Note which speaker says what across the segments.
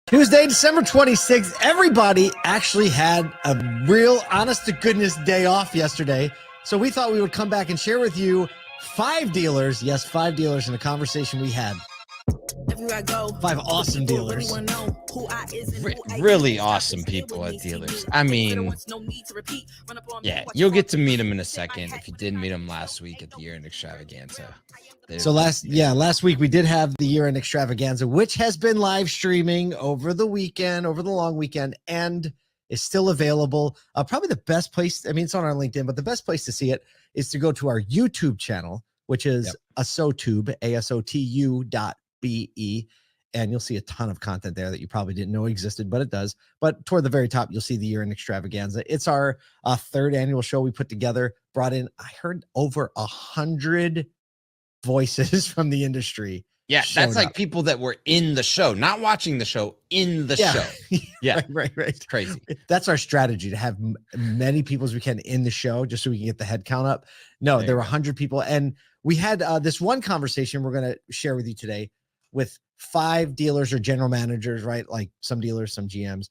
Speaker 1: Tuesday, December 26th, everybody actually had a real honest-to-goodness day off yesterday. So we thought we would come back and share with you 5 dealers, yes, 5 dealers in a conversation we had. 5 awesome dealers.
Speaker 2: Really awesome people at dealers. I mean, yeah, you'll get to meet them in a second if you didn't meet them last week at the year-end extravaganza.
Speaker 1: So last week we did have the year-end extravaganza, which has been live streaming over the weekend, over the long weekend, and is still available. Probably the best place, I mean, it's on our LinkedIn, but the best place to see it is to go to our YouTube channel, which is ASOTU, ASOTU.be, and you'll see a ton of content there that you probably didn't know existed, but it does. But toward the very top, you'll see the year-end extravaganza. It's our 3rd annual show we put together, brought in, I heard over 100 voices from the industry.
Speaker 2: Yeah, that's like people that were in the show, not watching the show, in the show. Yeah,
Speaker 1: right.
Speaker 2: It's crazy.
Speaker 1: That's our strategy, to have many people as we can in the show, just so we can get the head count up. No, there were 100 people, and we had this one conversation we're going to share with you today with 5 dealers or general managers, right? Like some dealers, some GMs,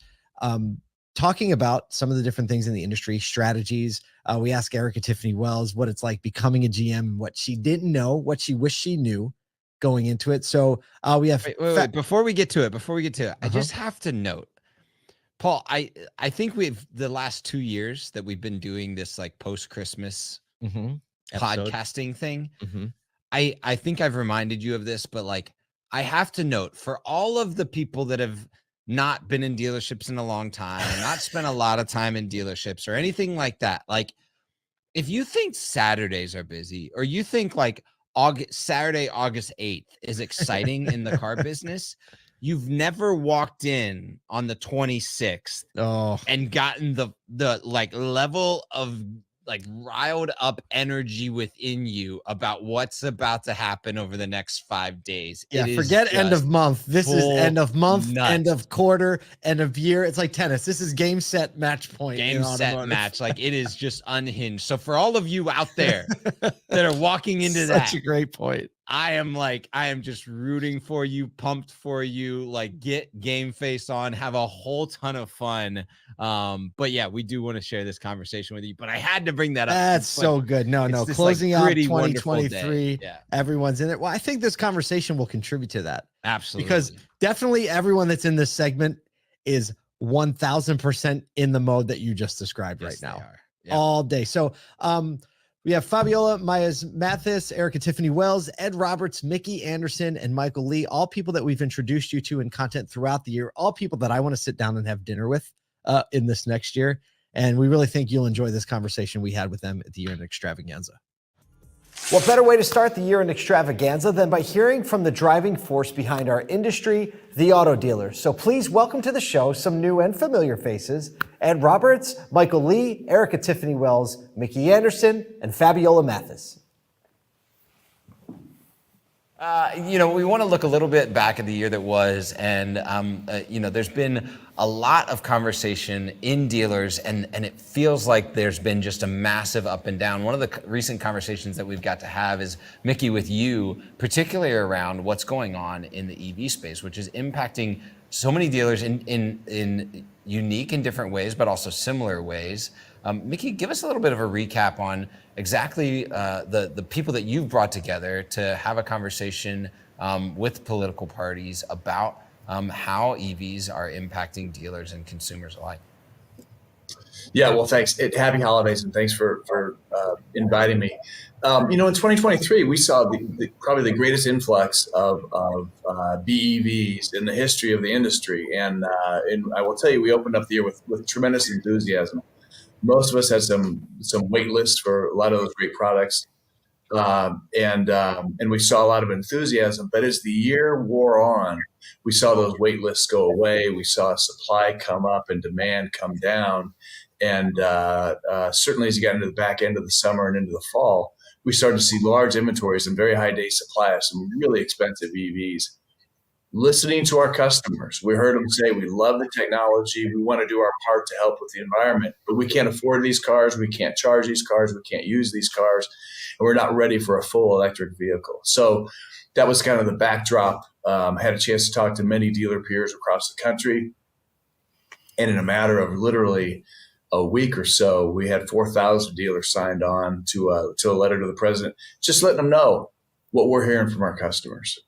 Speaker 1: talking about some of the different things in the industry, strategies. We asked Erica Tiffany Wells what it's like becoming a GM, what she didn't know, what she wished she knew going into it. So we have
Speaker 2: wait, before we get to it, I just have to note, Paul, I think we've the last 2 years that we've been doing this like post-Christmas podcasting thing. I think I've reminded you of this, but like I have to note, for all of the people that have not been in dealerships in a long time, not spent a lot of time in dealerships or anything like that, like if you think Saturdays are busy, or you think like Saturday, August 8th is exciting in the car business, you've never walked in on the 26th and gotten the like level of like riled up energy within you about what's about to happen over the next 5 days.
Speaker 1: Yeah, forget end of month. This is end of month,
Speaker 2: nuts.
Speaker 1: End of quarter, end of year. It's like tennis. This is game, set, match point.
Speaker 2: Game, set, match. Like it is just unhinged. So for all of you out there that are walking into
Speaker 1: such a great point,
Speaker 2: I am just rooting for you, pumped for you, like get game face on, have a whole ton of fun. But yeah, we do want to share this conversation with you, but I had to bring that up.
Speaker 1: That's so good. No, closing out 2023, everyone's in it. Well, I think this conversation will contribute to that.
Speaker 2: Absolutely.
Speaker 1: Because definitely everyone that's in this segment is 1000% in the mode that you just described right now, all day. So, we have Fabiola Myers Mathis, Erica Tiffany Wells, Ed Roberts, Mickey Anderson, and Michael Lee, all people that we've introduced you to in content throughout the year, all people that I want to sit down and have dinner with in this next year. And we really think you'll enjoy this conversation we had with them at the year-end extravaganza. What better way to start the year-end extravaganza than by hearing from the driving force behind our industry, the auto dealers. So please welcome to the show some new and familiar faces: Ed Roberts, Michael Lee, Erica Tiffany Wells, Mickey Anderson, and Fabiola Mathis.
Speaker 2: We want to look a little bit back at the year that was, and there's been a lot of conversation in dealers, and it feels like there's been just a massive up and down. One of the recent conversations that we've got to have is, Mickey, with you, particularly around what's going on in the EV space, which is impacting so many dealers in unique and different ways, but also similar ways. Mickey, give us a little bit of a recap on exactly the people that you've brought together to have a conversation with political parties about how EVs are impacting dealers and consumers alike.
Speaker 3: Yeah, well, thanks. Happy holidays, and thanks for inviting me. In 2023, we saw probably the greatest influx of BEVs in the history of the industry, and I will tell you, we opened up the year with tremendous enthusiasm. Most of us had some wait lists for a lot of those great products, and we saw a lot of enthusiasm. But as the year wore on, we saw those wait lists go away. We saw supply come up and demand come down, and certainly as you got into the back end of the summer and into the fall, we started to see large inventories and very high day supply of some really expensive EVs. Listening to our customers, we heard them say, we love the technology, we want to do our part to help with the environment, but we can't afford these cars, we can't charge these cars, we can't use these cars, and we're not ready for a full electric vehicle. So that was kind of the backdrop. I had a chance to talk to many dealer peers across the country. And in a matter of literally a week or so, we had 4,000 dealers signed on to a letter to the president, just letting them know what we're hearing from our customers.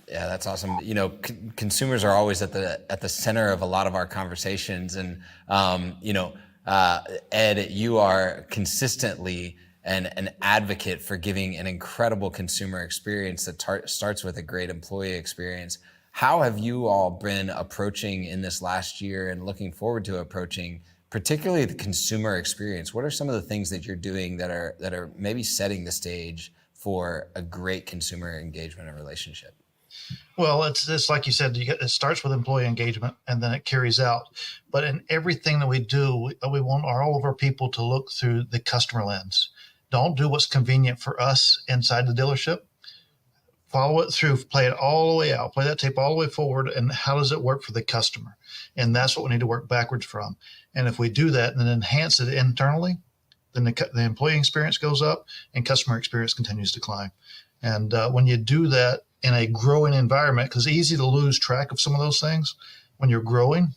Speaker 2: Yeah, that's awesome. You know, consumers are always at the center of a lot of our conversations, and Ed, you are consistently an advocate for giving an incredible consumer experience that starts with a great employee experience. How have you all been approaching in this last year and looking forward to approaching, particularly the consumer experience? What are some of the things that you're doing that are maybe setting the stage for a great consumer engagement and relationship?
Speaker 4: Well, it's like you said, it starts with employee engagement and then it carries out. But in everything that we do, we want all of our people to look through the customer lens. Don't do what's convenient for us inside the dealership. Follow it through, play it all the way out, play that tape all the way forward, and how does it work for the customer? And that's what we need to work backwards from. And if we do that and then enhance it internally, then the employee experience goes up and customer experience continues to climb. And when you do that in a growing environment, because it's easy to lose track of some of those things when you're growing,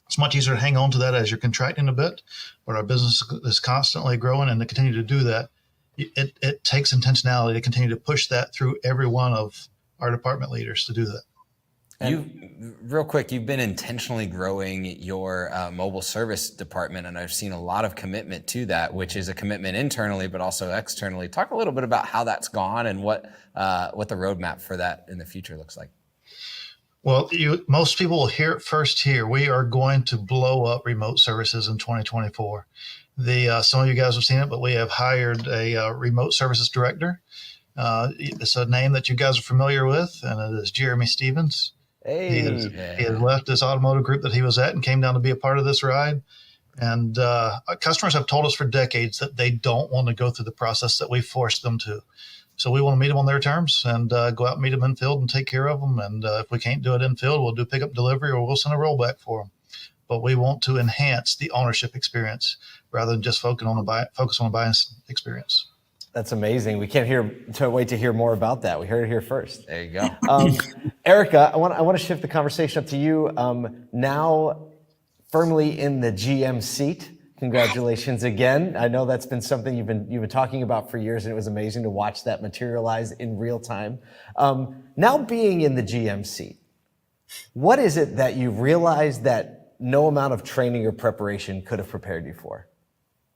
Speaker 4: it's much easier to hang on to that as you're contracting a bit, but our business is constantly growing, and to continue to do that, it takes intentionality to continue to push that through every one of our department leaders to do that.
Speaker 2: Real quick, you've been intentionally growing your mobile service department, and I've seen a lot of commitment to that, which is a commitment internally, but also externally. Talk a little bit about how that's gone and what the roadmap for that in the future looks like.
Speaker 4: Well, most people will hear it first here. We are going to blow up remote services in 2024. Some of you guys have seen it, but we have hired a remote services director. It's a name that you guys are familiar with, and it is Jeremy Stevens.
Speaker 1: Hey.
Speaker 4: He has left this automotive group that he was at and came down to be a part of this ride. And customers have told us for decades that they don't want to go through the process that we forced them to. So we want to meet them on their terms and go out and meet them in field and take care of them. And if we can't do it in field, we'll do pickup delivery or we'll send a rollback for them. But we want to enhance the ownership experience rather than just focus on the buying experience.
Speaker 1: That's amazing. We can't wait to hear more about that. We heard it here first.
Speaker 2: There you go.
Speaker 1: Erica, I want to shift the conversation up to you. Now firmly in the GM seat. Congratulations again. I know that's been something you've been talking about for years, and it was amazing to watch that materialize in real time. Now being in the GM seat, what is it that you realized that no amount of training or preparation could have prepared you for?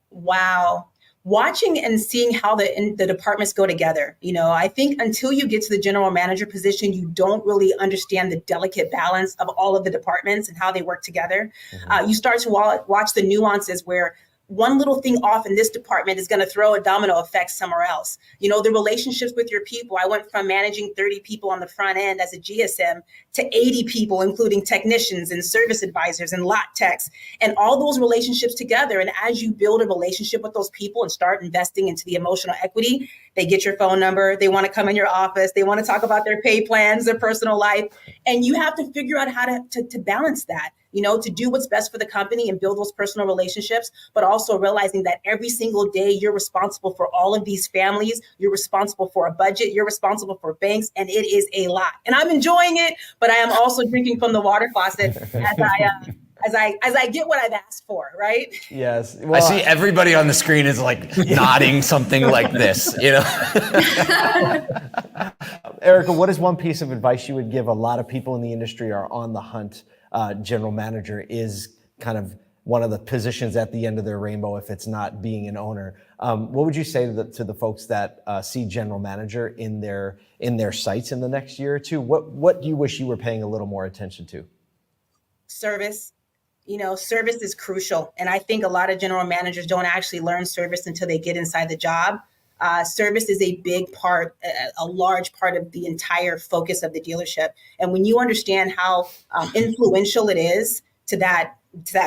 Speaker 5: Wow. Watching and seeing how the departments go together. I think until you get to the general manager position, you don't really understand the delicate balance of all of the departments and how they work together. Mm-hmm. You start to watch the nuances where one little thing off in this department is going to throw a domino effect somewhere else. The relationships with your people. I went from managing 30 people on the front end as a GSM to 80 people, including technicians and service advisors and lot techs, and all those relationships together. And as you build a relationship with those people and start investing into the emotional equity, they get your phone number. They want to come in your office. They want to talk about their pay plans, their personal life. And you have to figure out how to balance that. To do what's best for the company and build those personal relationships, but also realizing that every single day you're responsible for all of these families. You're responsible for a budget. You're responsible for banks, and it is a lot. And I'm enjoying it, but I am also drinking from the water faucet as I get what I've asked for, right?
Speaker 1: Yes.
Speaker 2: Well, I see everybody on the screen is like nodding something like this,
Speaker 1: Erica, what is one piece of advice you would give? A lot of people in the industry are on the hunt. General manager is kind of one of the positions at the end of their rainbow if it's not being an owner. What would you say to the folks that see general manager in their sights in the next year or two? What do you wish you were paying a little more attention to?
Speaker 5: Service. Service is crucial. And I think a lot of general managers don't actually learn service until they get inside the job. Service is a big part, a large part of the entire focus of the dealership. And when you understand how influential it is to that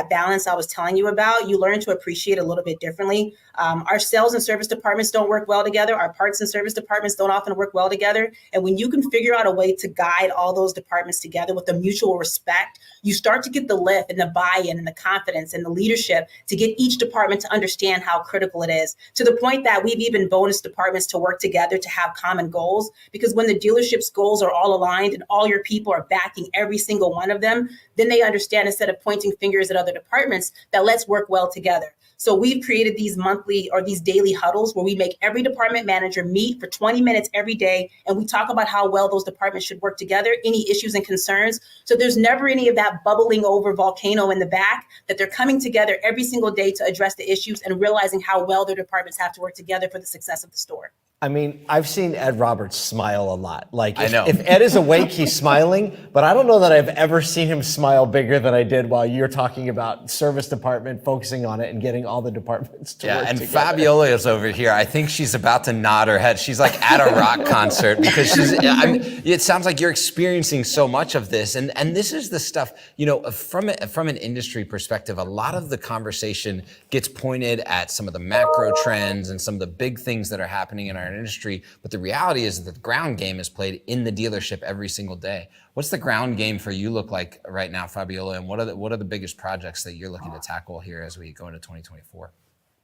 Speaker 5: balance I was telling you about, you learn to appreciate a little bit differently. Our sales and service departments don't work well together. Our parts and service departments don't often work well together. And when you can figure out a way to guide all those departments together with a mutual respect, you start to get the lift and the buy-in and the confidence and the leadership to get each department to understand how critical it is, to the point that we've even bonus departments to work together to have common goals. Because when the dealership's goals are all aligned and all your people are backing every single one of them, then they understand, instead of pointing fingers at other departments, that let's work well together. So we've created these monthly or these daily huddles where we make every department manager meet for 20 minutes every day. And we talk about how well those departments should work together, any issues and concerns. So there's never any of that bubbling over volcano in the back, that they're coming together every single day to address the issues and realizing how well their departments have to work together for the success of the store.
Speaker 1: I mean, I've seen Ed Roberts smile a lot. Like, if Ed is awake, he's smiling, but I don't know that I've ever seen him smile bigger than I did while you're talking about service department, focusing on it and getting all the departments to work
Speaker 2: and
Speaker 1: together.
Speaker 2: Fabiola is over here. I think she's about to nod her head. She's like at a rock concert because it sounds like you're experiencing so much of this. And this is the stuff, from an industry perspective, a lot of the conversation gets pointed at some of the macro trends and some of the big things that are happening in our industry, but the reality is that the ground game is played in the dealership every single day. What's the ground game for you look like right now, Fabiola, and what are the biggest projects that you're looking to tackle here as we go into 2024?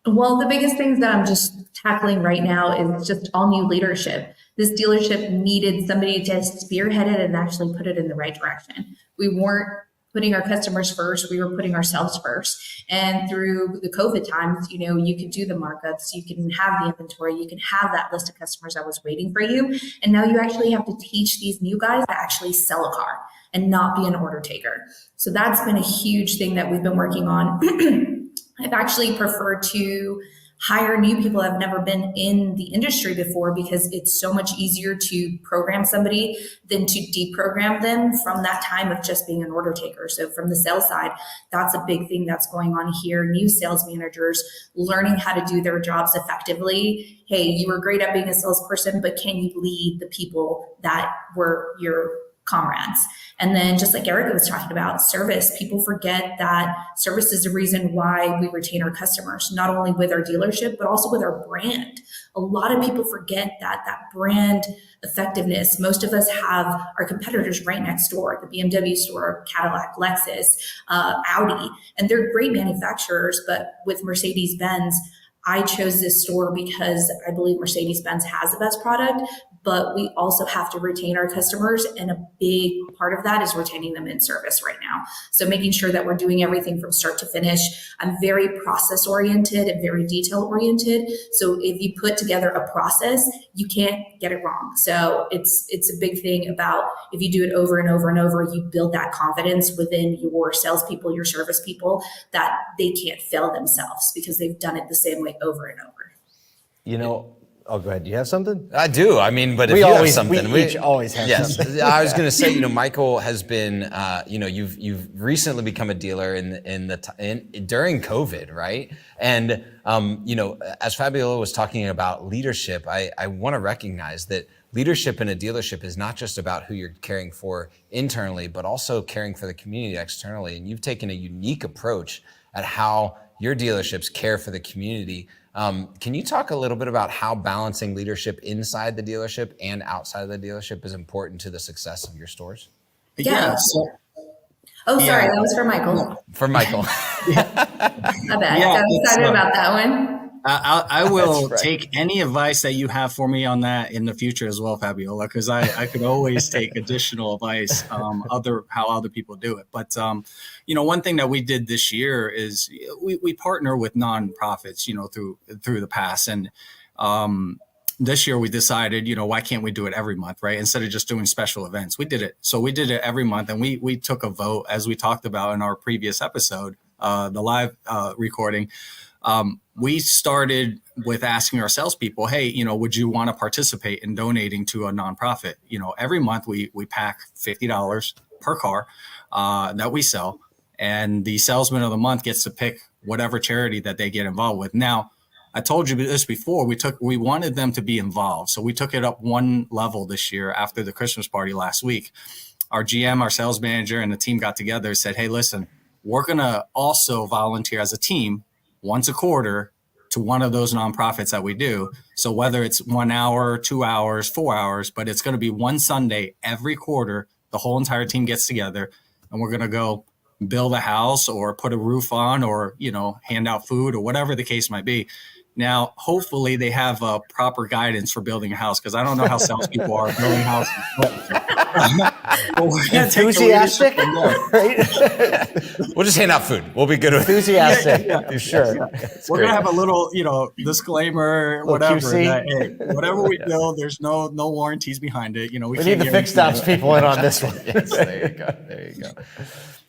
Speaker 6: Well, the biggest things that I'm just tackling right now is just all new leadership. This dealership needed somebody to spearhead it and actually put it in the right direction. We weren't putting our customers first, we were putting ourselves first. And through the COVID times, you could do the markups, you can have the inventory, you can have that list of customers that was waiting for you. And now you actually have to teach these new guys to actually sell a car and not be an order taker. So that's been a huge thing that we've been working on. I've actually preferred to hire new people that have never been in the industry before, because it's so much easier to program somebody than to deprogram them from that time of just being an order taker. So from the sales side, that's a big thing that's going on here. New sales managers learning how to do their jobs effectively. Hey, you were great at being a salesperson, but can you lead the people that were your comrades? And then just like Erica was talking about, service, people forget that service is the reason why we retain our customers, not only with our dealership, but also with our brand. A lot of people forget that brand effectiveness. Most of us have our competitors right next door, the BMW store, Cadillac, Lexus, Audi, and they're great manufacturers. But with Mercedes-Benz, I chose this store because I believe Mercedes-Benz has the best product, but we also have to retain our customers. And a big part of that is retaining them in service right now. So making sure that we're doing everything from start to finish. I'm very process oriented and very detail oriented. So if you put together a process, you can't get it wrong. So it's a big thing about, if you do it over and over and over, you build that confidence within your salespeople, your service people, that they can't fail themselves because they've done it the same way over and over.
Speaker 1: Oh, go ahead. Do you have something?
Speaker 2: I do. I mean, but if you have something,
Speaker 1: we each always have something.
Speaker 2: I was going to say, Michael has been, you've recently become a dealer during COVID, right? And as Fabiola was talking about leadership, I want to recognize that leadership in a dealership is not just about who you're caring for internally, but also caring for the community externally. And you've taken a unique approach at how your dealerships care for the community. Can you talk a little bit about how balancing leadership inside the dealership and outside of the delership is important to the success of your stores?
Speaker 6: Yeah. Sorry, that was for Michael.
Speaker 2: For Michael.
Speaker 6: I bet. I'm excited about that one.
Speaker 7: I will take any advice that you have for me on that in the future as well, Fabiola, because I could always take additional advice, how other people do it. But, one thing that we did this year is we partner with nonprofits, through the past. And this year we decided, why can't we do it every month, right? Instead of just doing special events, we did it. So we did it every month, and we took a vote, as we talked about in our previous episode, the live recording. We started with asking our salespeople, hey, would you want to participate in donating to a nonprofit? Every month we pack $50 per car that we sell, and the salesman of the month gets to pick whatever charity that they get involved with. Now, I told you this before, we wanted them to be involved. So we took it up one level this year after the Christmas party last week. Our GM, our sales manager, and the team got together and said, hey, listen, we're going to also volunteer as a team once a quarter to one of those nonprofits that we do. So whether it's 1 hour, 2 hours, 4 hours, but it's going to be one Sunday every quarter, the whole entire team gets together and we're going to go build a house or put a roof on or, hand out food or whatever the case might be. Now, hopefully they have proper guidance for building a house, because I don't know how salespeople are building houses.
Speaker 1: Enthusiastic, right?
Speaker 2: We'll just hand out food. We'll be good with
Speaker 1: enthusiastic. Sure.
Speaker 7: We're going to have a little, disclaimer, whatever. That, hey, whatever we build, there's no warranties behind it. We
Speaker 1: need the fixed ops people in on this one.
Speaker 2: Yes, there you go.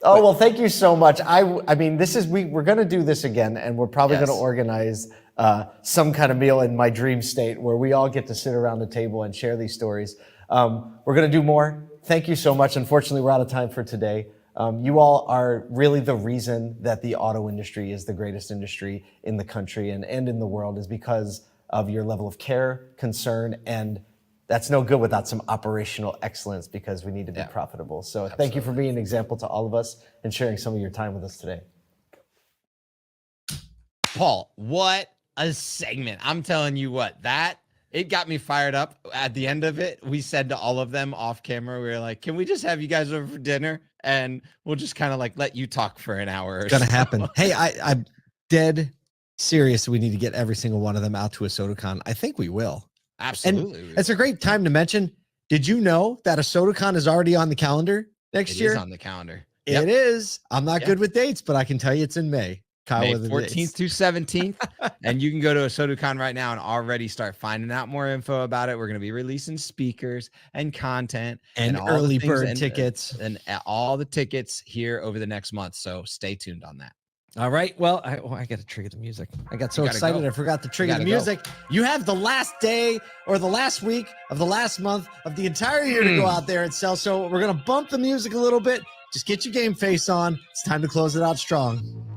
Speaker 1: Oh, well, thank you so much. I mean, we're going to do this again, and we're probably going to organize some kind of meal in my dream state where we all get to sit around the table and share these stories. We're going to do more. Thank you so much. Unfortunately, we're out of time for today. You all are really the reason that the auto industry is the greatest industry in the country and in the world, is because of your level of care, concern, and that's no good without some operational excellence, because we need to be profitable. So thank you for being an example to all of us and sharing some of your time with us today.
Speaker 2: Paul, what a segment. I'm telling you what, it got me fired up. At the end of it, we said to all of them off camera, we were like, can we just have you guys over for dinner? And we'll just kind of let you talk for an hour.
Speaker 1: It's going to happen. Hey, I'm dead serious. We need to get every single one of them out to ASOTUCon. I think we will.
Speaker 2: Absolutely.
Speaker 1: And it's a great time to mention, did you know that ASOTUCon is already on the calendar next year?
Speaker 2: It is on the calendar.
Speaker 1: It is. I'm not good with dates, but I can tell you it's in May. Kyle,
Speaker 2: May 14th through 17th. And you can go to ASOTUCon right now and already start finding out more info about it. We're going to be releasing speakers and content
Speaker 1: and early bird tickets
Speaker 2: and all the tickets here over the next month. So stay tuned on that.
Speaker 1: All right. Well, I got to trigger the music. I got so excited. I forgot to trigger the music. You have the last day or the last week of the last month of the entire year to go out there and sell. So we're going to bump the music a little bit. Just get your game face on. It's time to close it out strong.